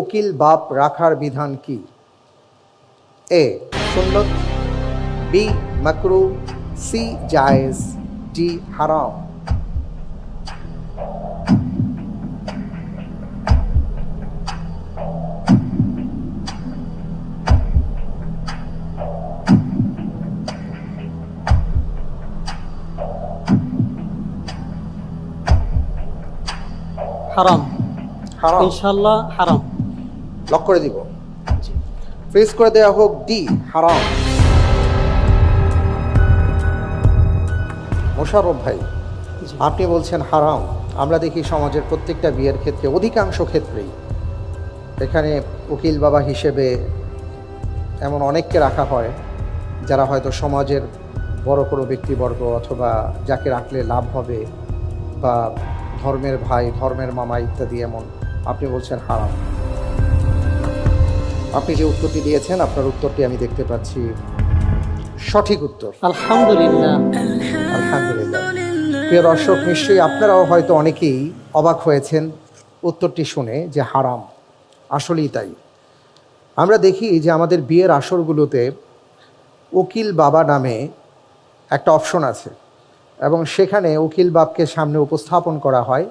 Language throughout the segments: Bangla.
উকিল বাপ রাখার বিধান কি? এ সুন্নত, বি মাকরু, সি জায়েজ, ডি হারাম। হারাম। হারাম ইনশাআল্লাহ হারাম। লক করে দিব, ফ্রিজ করে দেওয়া হোক ডি হারাম। মোশাররফ ভাই, জি। আপনি বলছেন হারাম। আমরা দেখি সমাজের প্রত্যেকটা বিয়ের ক্ষেত্রে, অধিকাংশ ক্ষেত্রেই এখানে উকিল বাবা হিসেবে এমন অনেককে রাখা হয় যারা হয়তো সমাজের বড় কোনো ব্যক্তিবর্গ, অথবা যাকে রাখলে লাভ হবে, বা ধর্মের ভাই, ধর্মের মামা ইত্যাদি। এমন আপনি বলছেন হারাম। আপনি যে উত্তরটি দিয়েছেন, আপনার উত্তরটি আমি দেখতে পাচ্ছি সঠিক উত্তর। আলহামদুলিল্লাহ। আলহামদুলিল্লাহ। প্রিয় দর্শক, নিশ্চয়ই আপনারাও হয়তো অনেকেই অবাক হয়েছেন উত্তরটি শুনে যে হারাম। আসলেই তাই। আমরা দেখি যে আমাদের বিয়ের আসরগুলোতে উকিল বাবা নামে একটা অপশন আছে, এবং সেখানে উকিল বাবকে সামনে উপস্থাপন করা হয়,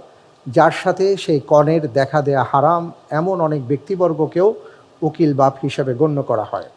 যার সাথে সেই কনের দেখা দেয়া হারাম এমন অনেক ব্যক্তিবর্গকেও উকিল বাপ হিসেবে গণ্য করা হয়।